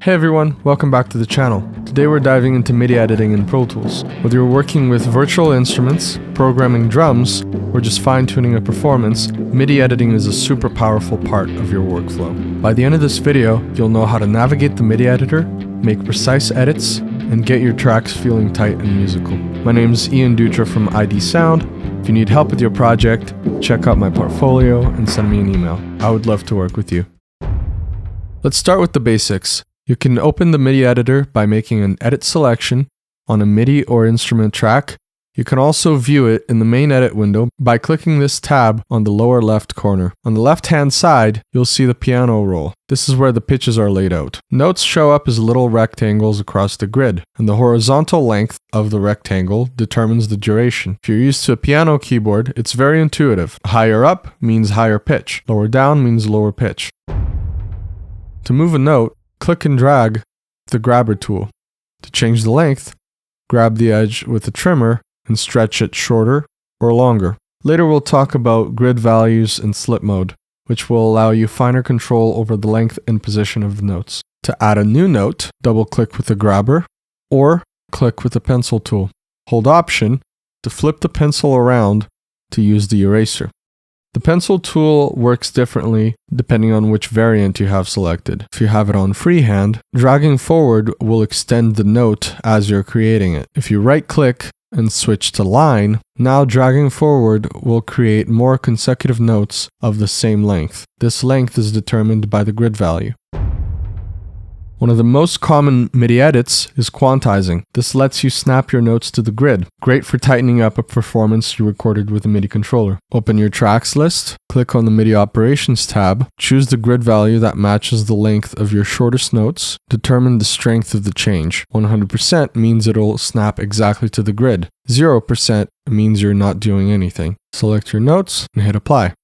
Hey everyone, welcome back to the channel. Today we're diving into MIDI editing in Pro Tools. Whether you're working with virtual instruments, programming drums, or just fine-tuning a performance, MIDI editing is a super powerful part of your workflow. By the end of this video, you'll know how to navigate the MIDI editor, make precise edits, and get your tracks feeling tight and musical. My name is Ian Dutra from ID Sound. If you need help with your project, check out my portfolio and send me an email. I would love to work with you. Let's start with the basics. You can open the MIDI editor by making an edit selection on a MIDI or instrument track. You can also view it in the main edit window by clicking this tab on the lower left corner. On the left-hand side, you'll see the piano roll. This is where the pitches are laid out. Notes show up as little rectangles across the grid, and the horizontal length of the rectangle determines the duration. If you're used to a piano keyboard, it's very intuitive. Higher up means higher pitch. Lower down means lower pitch. To move a note, click and drag the grabber tool. To change the length, grab the edge with a trimmer and stretch it shorter or longer. Later we'll talk about grid values and slip mode, which will allow you finer control over the length and position of the notes. To add a new note, double-click with the grabber or click with the pencil tool. Hold Option to flip the pencil around to use the eraser. The pencil tool works differently depending on which variant you have selected. If you have it on freehand, dragging forward will extend the note as you're creating it. If you right-click and switch to line, now dragging forward will create more consecutive notes of the same length. This length is determined by the grid value. One of the most common MIDI edits is quantizing. This lets you snap your notes to the grid. Great for tightening up a performance you recorded with a MIDI controller. Open your tracks list, click on the MIDI operations tab, choose the grid value that matches the length of your shortest notes, determine the strength of the change. 100% means it'll snap exactly to the grid. 0% means you're not doing anything. Select your notes and hit apply.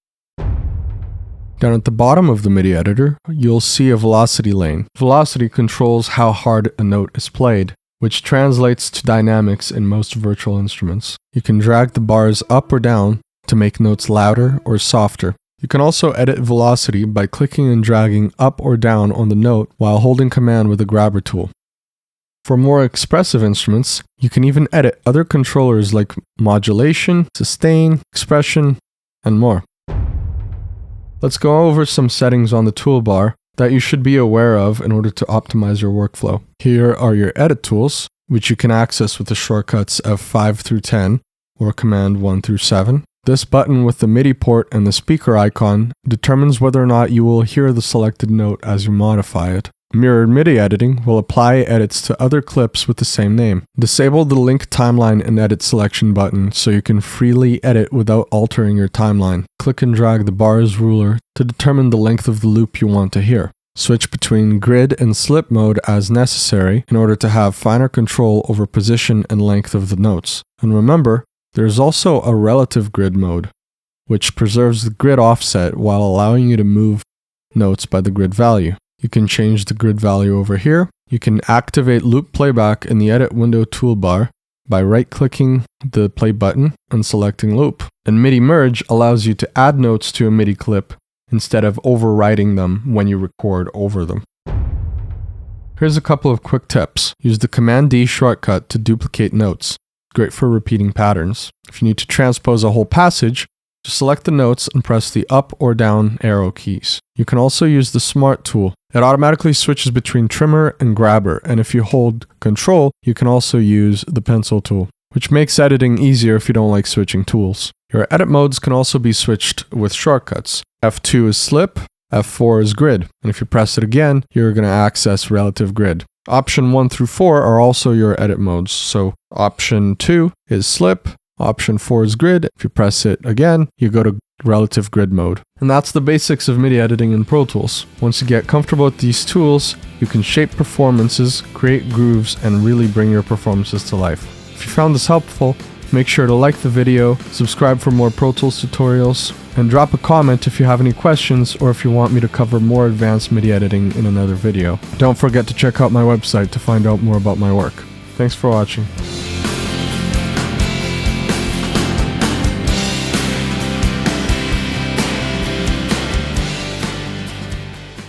Down at the bottom of the MIDI editor, you'll see a velocity lane. Velocity controls how hard a note is played, which translates to dynamics in most virtual instruments. You can drag the bars up or down to make notes louder or softer. You can also edit velocity by clicking and dragging up or down on the note while holding command with the grabber tool. For more expressive instruments, you can even edit other controllers like modulation, sustain, expression, and more. Let's go over some settings on the toolbar that you should be aware of in order to optimize your workflow. Here are your edit tools, which you can access with the shortcuts F5 through 10 or Command 1 through 7. This button with the MIDI port and the speaker icon determines whether or not you will hear the selected note as you modify it. Mirrored MIDI editing will apply edits to other clips with the same name. Disable the link timeline and edit selection button so you can freely edit without altering your timeline. Click and drag the bars ruler to determine the length of the loop you want to hear. Switch between grid and slip mode as necessary in order to have finer control over position and length of the notes. And remember, there's also a relative grid mode, which preserves the grid offset while allowing you to move notes by the grid value. You can change the grid value over here. You can activate loop playback in the edit window toolbar by right-clicking the play button and selecting loop. And MIDI merge allows you to add notes to a MIDI clip instead of overwriting them when you record over them. Here's a couple of quick tips. Use the Command D shortcut to duplicate notes. Great for repeating patterns. If you need to transpose a whole passage, just select the notes and press the up or down arrow keys. You can also use the Smart tool. It automatically switches between trimmer and grabber, and if you hold Control, you can also use the pencil tool, which makes editing easier if you don't like switching tools. Your edit modes can also be switched with shortcuts. F2 is slip, F4 is grid, and if you press it again, you're going to access relative grid. Option 1 through 4 are also your edit modes, so Option 2 is slip, Option 4 is grid. If you press it again, you go to relative grid mode. And that's the basics of MIDI editing in Pro Tools. Once you get comfortable with these tools, you can shape performances, create grooves, and really bring your performances to life. If you found this helpful, make sure to like the video, subscribe for more Pro Tools tutorials, and drop a comment if you have any questions or if you want me to cover more advanced MIDI editing in another video. Don't forget to check out my website to find out more about my work. Thanks for watching.